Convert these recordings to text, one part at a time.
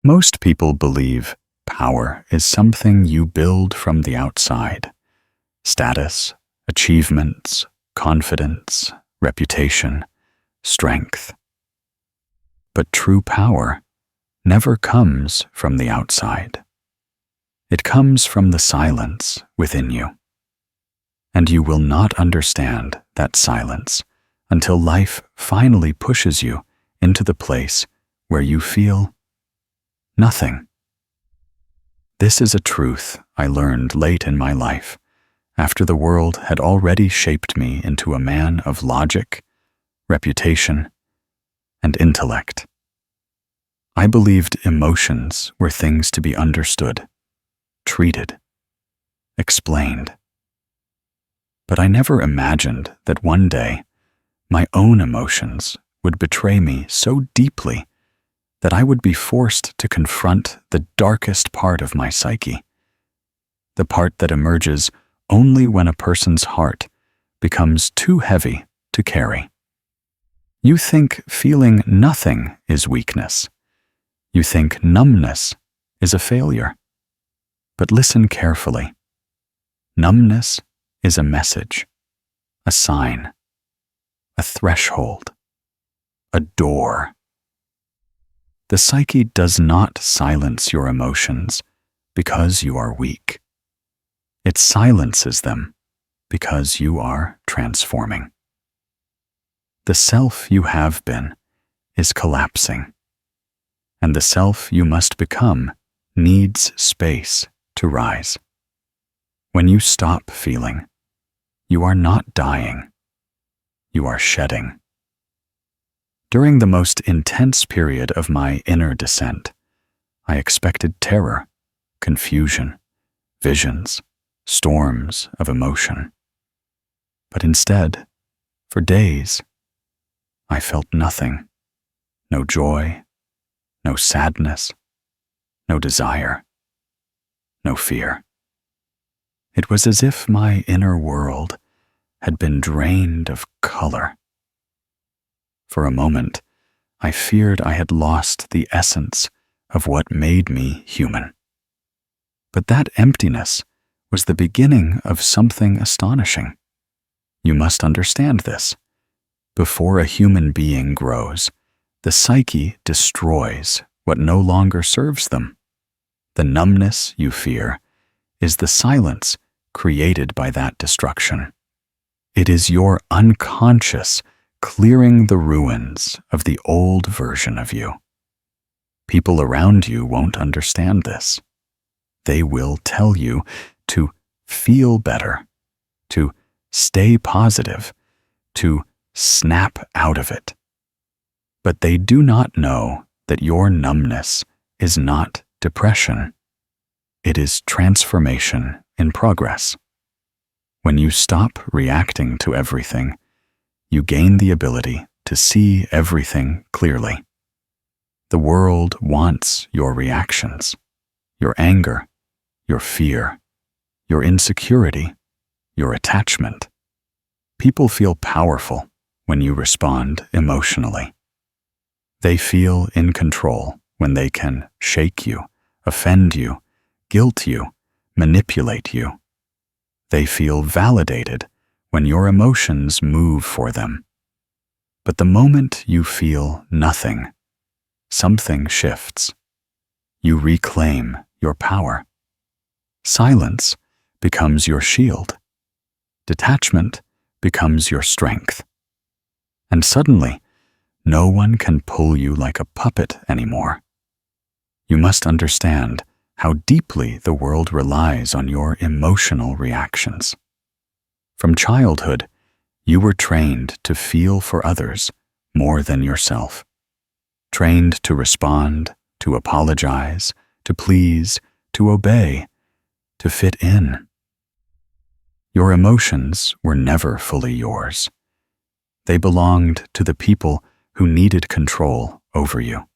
Most people believe power is something you build from the outside. Status, achievements, confidence, reputation, strength. But true power never comes from the outside. It comes from the silence within you. And you will not understand that silence until life finally pushes you into the place where you feel nothing. This is a truth I learned late in my life, after the world had already shaped me into a man of logic, reputation, and intellect. I believed emotions were things to be understood, treated, explained. But I never imagined that one day my own emotions would betray me so deeply that I would be forced to confront the darkest part of my psyche, the part that emerges only when a person's heart becomes too heavy to carry. You think feeling nothing is weakness. You think numbness is a failure. But listen carefully. Numbness is a message, a sign, a threshold, a door. The psyche does not silence your emotions because you are weak. It silences them because you are transforming. The self you have been is collapsing, and the self you must become needs space to rise. When you stop feeling, you are not dying. You are shedding. During the most intense period of my inner descent, I expected terror, confusion, visions, storms of emotion. But instead, for days, I felt nothing. No joy, no sadness, no desire, no fear. It was as if my inner world had been drained of color. For a moment, I feared I had lost the essence of what made me human. But that emptiness was the beginning of something astonishing. You must understand this. Before a human being grows, the psyche destroys what no longer serves them. The numbness you fear is the silence created by that destruction. It is your unconscious clearing the ruins of the old version of you. People around you won't understand this. They will tell you to feel better, to stay positive, to snap out of it. But they do not know that your numbness is not depression. It is transformation in progress. When you stop reacting to everything, you gain the ability to see everything clearly. The world wants your reactions, your anger, your fear, your insecurity, your attachment. People feel powerful when you respond emotionally. They feel in control when they can shake you, offend you, guilt you, manipulate you. They feel validated when your emotions move for them. But the moment you feel nothing, something shifts. You reclaim your power. Silence becomes your shield. Detachment becomes your strength. And suddenly, no one can pull you like a puppet anymore. You must understand how deeply the world relies on your emotional reactions. From childhood, you were trained to feel for others more than yourself. Trained to respond, to apologize, to please, to obey, to fit in. Your emotions were never fully yours. They belonged to the people who needed control over you.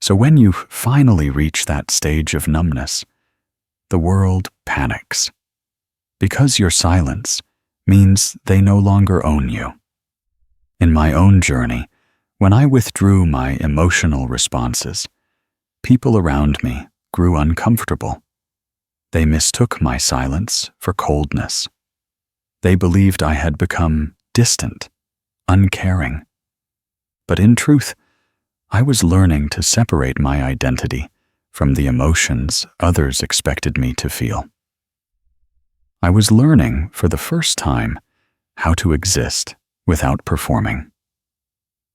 So when you finally reach that stage of numbness, the world panics. Because your silence means they no longer own you. In my own journey, when I withdrew my emotional responses, people around me grew uncomfortable. They mistook my silence for coldness. They believed I had become distant, uncaring. But in truth, I was learning to separate my identity from the emotions others expected me to feel. I was learning for the first time how to exist without performing.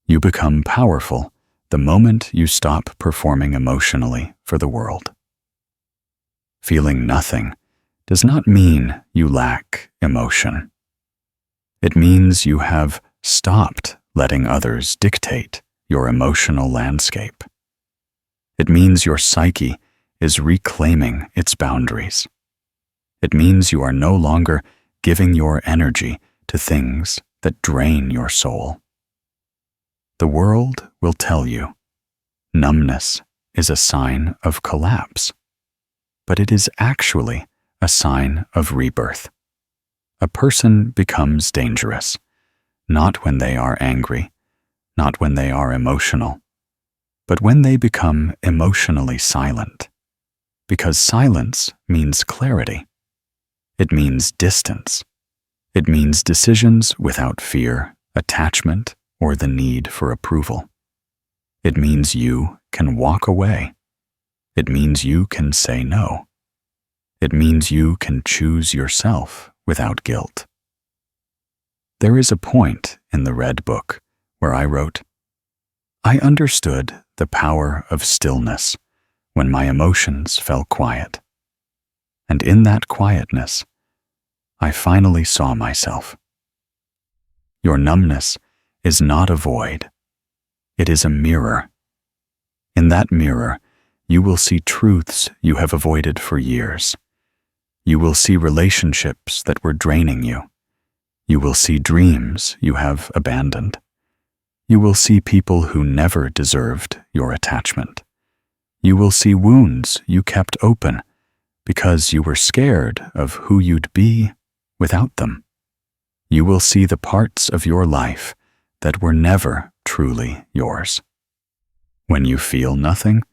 You become powerful the moment you stop performing emotionally for the world. Feeling nothing does not mean you lack emotion. It means you have stopped letting others dictate your emotional landscape. It means your psyche is reclaiming its boundaries. It means you are no longer giving your energy to things that drain your soul. The world will tell you numbness is a sign of collapse, but it is actually a sign of rebirth. A person becomes dangerous, not when they are angry, not when they are emotional, but when they become emotionally silent. Because silence means clarity. It means distance. It means decisions without fear, attachment, or the need for approval. It means you can walk away. It means you can say no. It means you can choose yourself without guilt. There is a point in the Red Book where I wrote, I understood the power of stillness when my emotions fell quiet. And in that quietness, I finally saw myself. Your numbness is not a void. It is a mirror. In that mirror, you will see truths you have avoided for years. You will see relationships that were draining you. You will see dreams you have abandoned. You will see people who never deserved your attachment. You will see wounds you kept open because you were scared of who you'd be without them. You will see the parts of your life that were never truly yours. When you feel nothing,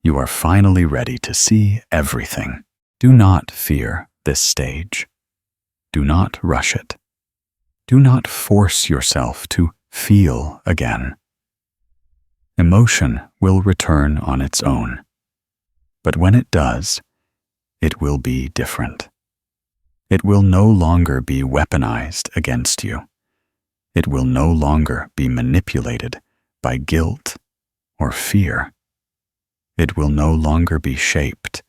you are finally ready to see everything. Do not fear this stage. Do not rush it. Do not force yourself to feel again. Emotion will return on its own. But when it does, it will be different. It will no longer be weaponized against you. It will no longer be manipulated by guilt or fear. It will no longer be shaped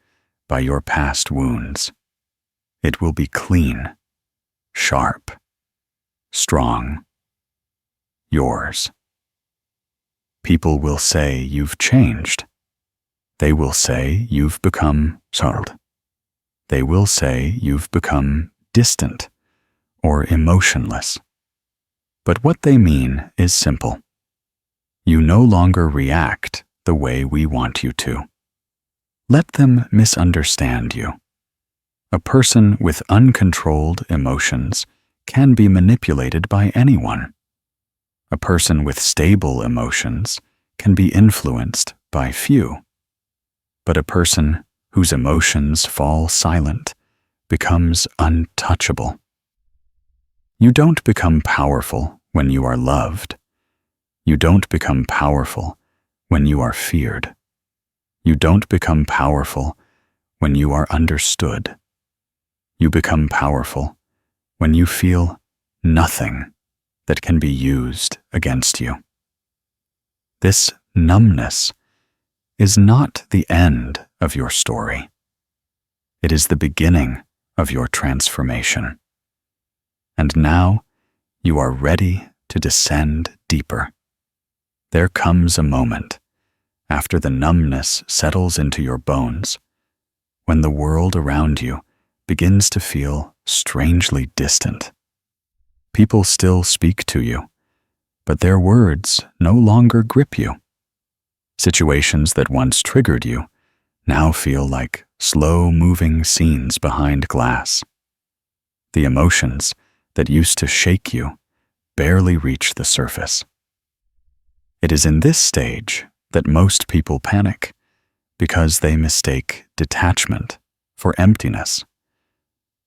by your past wounds. It will be clean, sharp, strong, yours. People will say you've changed. They will say you've become cold. They will say you've become distant or emotionless. But what they mean is simple. You no longer react the way we want you to. Let them misunderstand you. A person with uncontrolled emotions can be manipulated by anyone. A person with stable emotions can be influenced by few. But a person whose emotions fall silent becomes untouchable. You don't become powerful when you are loved. You don't become powerful when you are feared. You don't become powerful when you are understood. You become powerful when you feel nothing that can be used against you. This numbness is not the end of your story. It is the beginning of your transformation. And now you are ready to descend deeper. There comes a moment, after the numbness settles into your bones, when the world around you begins to feel strangely distant. People still speak to you, but their words no longer grip you. Situations that once triggered you now feel like slow-moving scenes behind glass. The emotions that used to shake you barely reach the surface. It is in this stage that most people panic, because they mistake detachment for emptiness.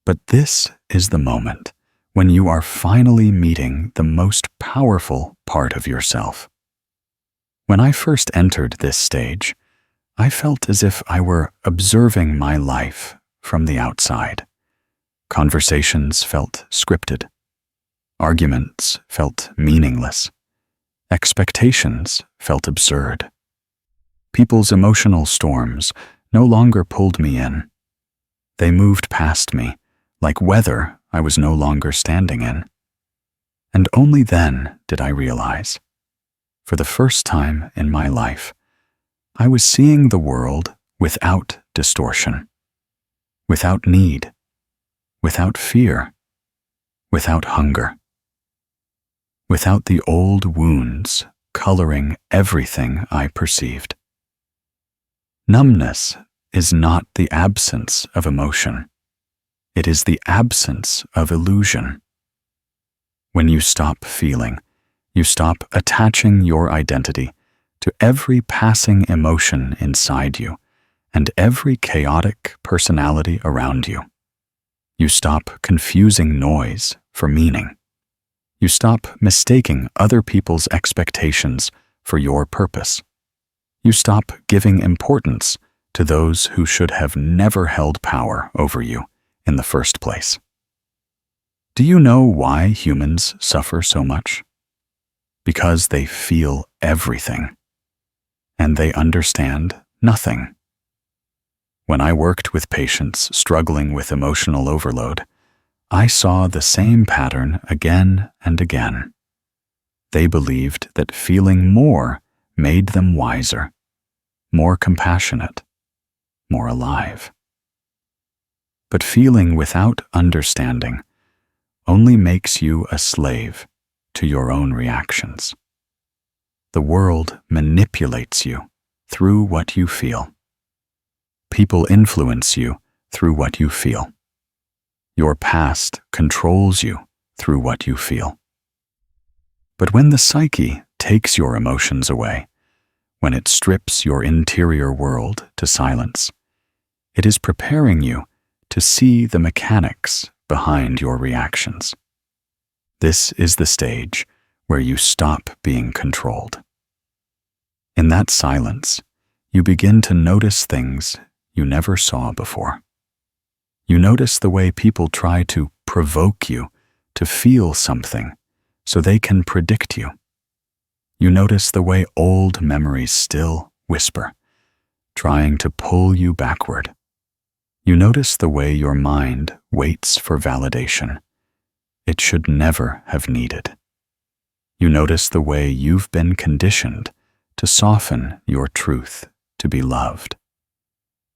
But this is the moment when you are finally meeting the most powerful part of yourself. When I first entered this stage, I felt as if I were observing my life from the outside. Conversations felt scripted. Arguments felt meaningless. Expectations felt absurd. People's emotional storms no longer pulled me in. They moved past me, like weather I was no longer standing in. And only then did I realize, for the first time in my life, I was seeing the world without distortion, without need, without fear, without hunger, without the old wounds coloring everything I perceived. Numbness is not the absence of emotion. It is the absence of illusion. When you stop feeling, you stop attaching your identity to every passing emotion inside you and every chaotic personality around you. You stop confusing noise for meaning. You stop mistaking other people's expectations for your purpose. You stop giving importance to those who should have never held power over you in the first place. Do you know why humans suffer so much? Because they feel everything, and they understand nothing. When I worked with patients struggling with emotional overload, I saw the same pattern again and again. They believed that feeling more made them wiser, more compassionate, more alive. But feeling without understanding only makes you a slave to your own reactions. The world manipulates you through what you feel. People influence you through what you feel. Your past controls you through what you feel. But when the psyche takes your emotions away, when it strips your interior world to silence, it is preparing you to see the mechanics behind your reactions. This is the stage where you stop being controlled. In that silence, you begin to notice things you never saw before. You notice the way people try to provoke you to feel something so they can predict you. You notice the way old memories still whisper, trying to pull you backward. You notice the way your mind waits for validation it should never have needed. You notice the way you've been conditioned to soften your truth to be loved.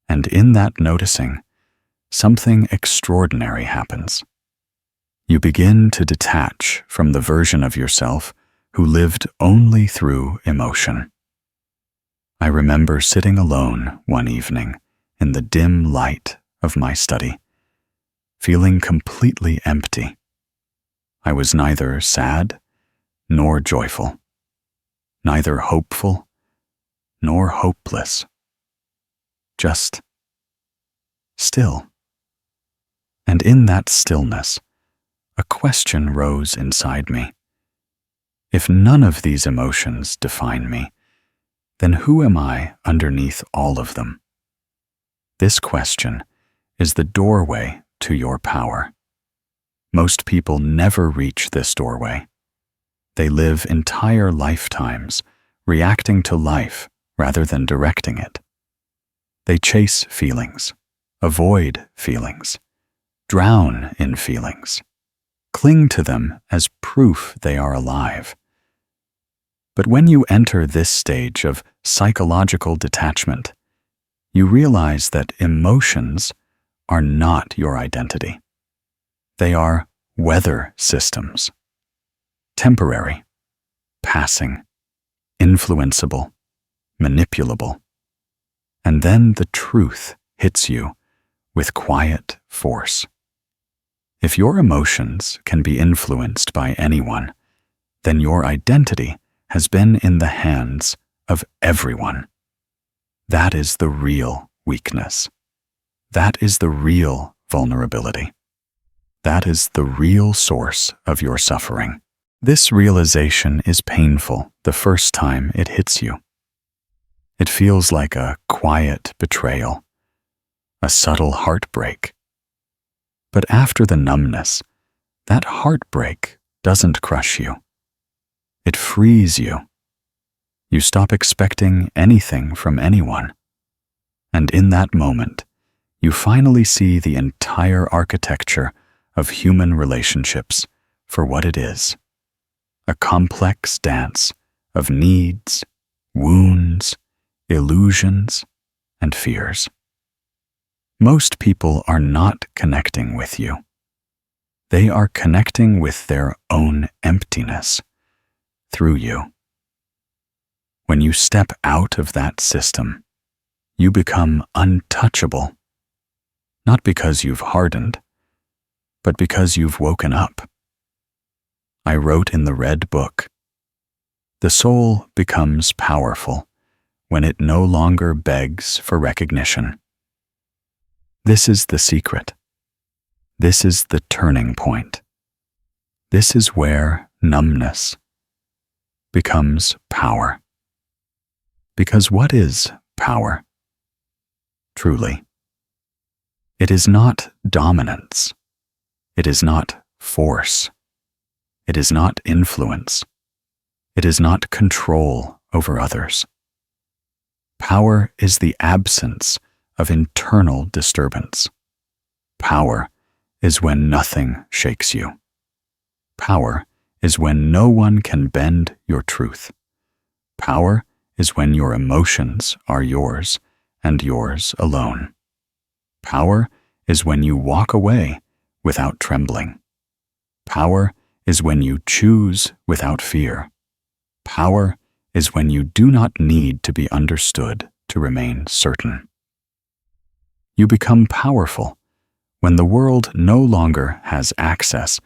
And in that noticing, something extraordinary happens. You begin to detach from the version of yourself who lived only through emotion. I remember sitting alone one evening in the dim light of my study, feeling completely empty. I was neither sad nor joyful, neither hopeful nor hopeless, just still. And in that stillness, a question rose inside me. If none of these emotions define me, then who am I underneath all of them? This question is the doorway to your power. Most people never reach this doorway. They live entire lifetimes reacting to life rather than directing it. They chase feelings, avoid feelings, drown in feelings, cling to them as proof they are alive. But when you enter this stage of psychological detachment, you realize that emotions are not your identity. They are weather systems, temporary, passing, influenceable, manipulable. And then the truth hits you with quiet force. If your emotions can be influenced by anyone, then your identity has been in the hands of everyone. That is the real weakness. That is the real vulnerability. That is the real source of your suffering. This realization is painful the first time it hits you. It feels like a quiet betrayal, a subtle heartbreak. But after the numbness, that heartbreak doesn't crush you. It frees you. You stop expecting anything from anyone. And in that moment, you finally see the entire architecture of human relationships for what it is: a complex dance of needs, wounds, illusions, and fears. Most people are not connecting with you. They are connecting with their own emptiness through you. When you step out of that system, you become untouchable, not because you've hardened, but because you've woken up. I wrote in the Red Book, the soul becomes powerful when it no longer begs for recognition. This is the secret. This is the turning point. This is where numbness becomes power. Because what is power? Truly, it is not dominance. It is not force. It is not influence. It is not control over others. Power is the absence of internal disturbance. Power is when nothing shakes you. Power is when no one can bend your truth. Power is when your emotions are yours and yours alone. Power is when you walk away without trembling. Power is when you choose without fear. Power is when you do not need to be understood to remain certain. You become powerful when the world no longer has access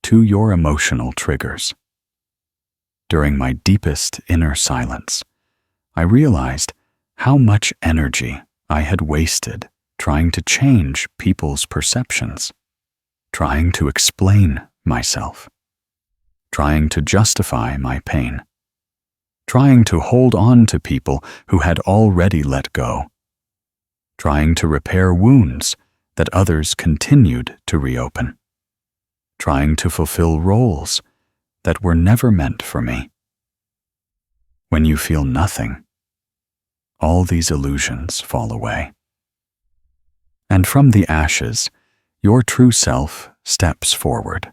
to your emotional triggers. During my deepest inner silence, I realized how much energy I had wasted trying to change people's perceptions, trying to explain myself, trying to justify my pain, trying to hold on to people who had already let go, trying to repair wounds that others continued to reopen, trying to fulfill roles that were never meant for me. When you feel nothing, all these illusions fall away. And from the ashes, your true self steps forward,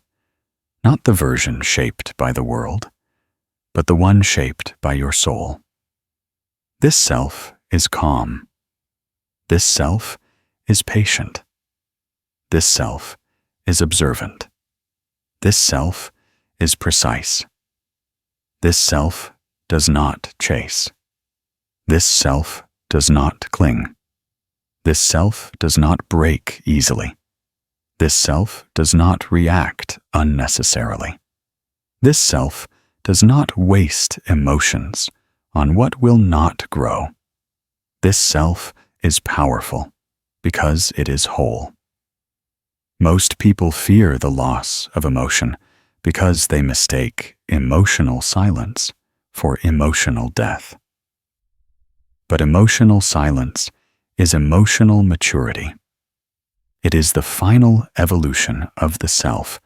not the version shaped by the world, but the one shaped by your soul. This self is calm. This self is patient. This self is observant. This self is precise. This self does not chase. This self does not cling. This self does not break easily. This self does not react unnecessarily. This self does not waste emotions on what will not grow. This self is powerful because it is whole. Most people fear the loss of emotion because they mistake emotional silence for emotional death. But emotional silence is emotional maturity. It is the final evolution of the self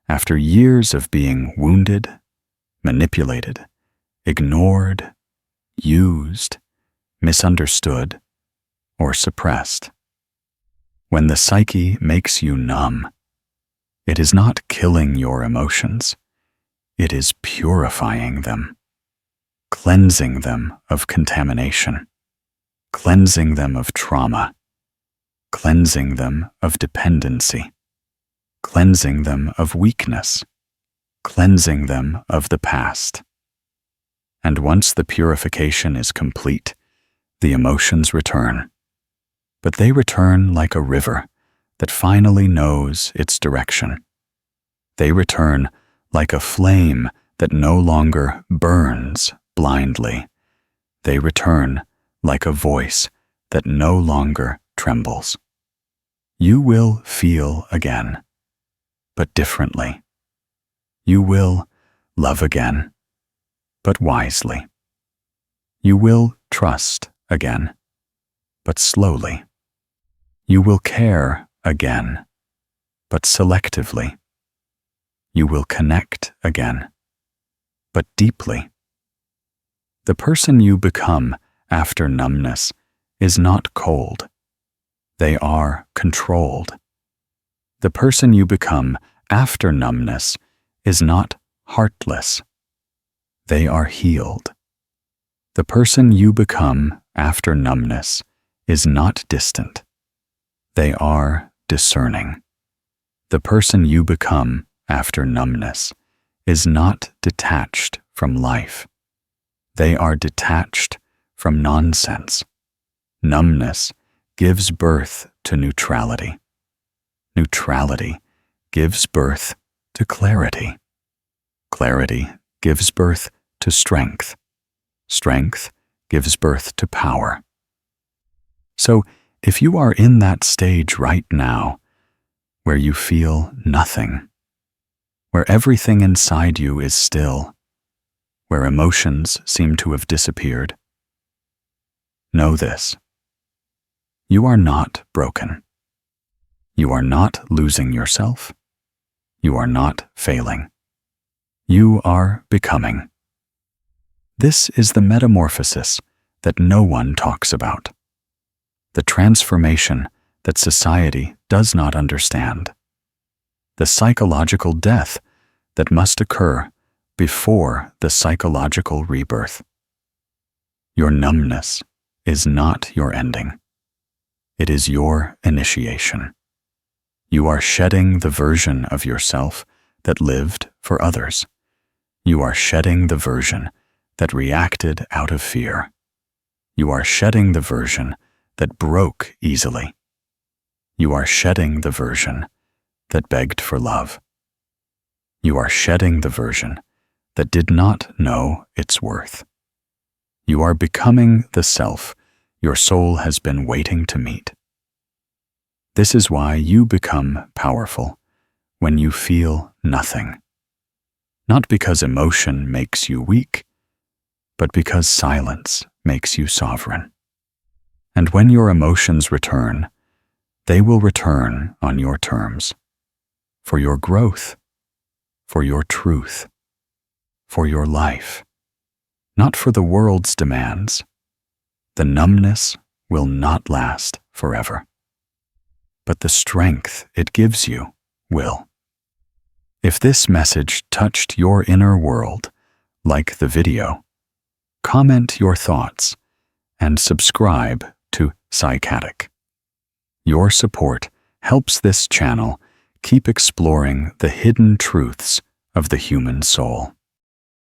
after years of being wounded, manipulated, ignored, used, misunderstood, or suppressed. When the psyche makes you numb, it is not killing your emotions. It is purifying them, cleansing them of contamination, cleansing them of trauma, cleansing them of dependency, cleansing them of weakness, cleansing them of the past. And once the purification is complete, the emotions return. But they return like a river that finally knows its direction. They return like a flame that no longer burns blindly. They return like a voice that no longer trembles. You will feel again, but differently. You will love again, but wisely. You will trust again, but slowly. You will care again, but selectively. You will connect again, but deeply. The person you become after numbness is not cold. They are controlled. The person you become after numbness is not heartless. They are healed. The person you become after numbness is not distant. They are discerning. The person you become after numbness is not detached from life. They are detached from nonsense. Numbness gives birth to neutrality. Neutrality gives birth to clarity. Clarity gives birth to strength. Strength gives birth to power. So, if you are in that stage right now, where you feel nothing, where everything inside you is still, where emotions seem to have disappeared, know this: you are not broken. You are not losing yourself. You are not failing. You are becoming. This is the metamorphosis that no one talks about. The transformation that society does not understand. The psychological death that must occur before the psychological rebirth. Your numbness is not your ending. It is your initiation. You are shedding the version of yourself that lived for others. You are shedding the version that reacted out of fear. You are shedding the version that broke easily. You are shedding the version that begged for love. You are shedding the version that did not know its worth. You are becoming the self your soul has been waiting to meet. This is why you become powerful when you feel nothing. Not because emotion makes you weak, but because silence makes you sovereign. And when your emotions return, they will return on your terms, for your growth, for your truth, for your life, not for the world's demands. The numbness will not last forever, but the strength it gives you will. If this message touched your inner world, like the video, comment your thoughts and subscribe to Psychatic. Your support helps this channel keep exploring the hidden truths of the human soul.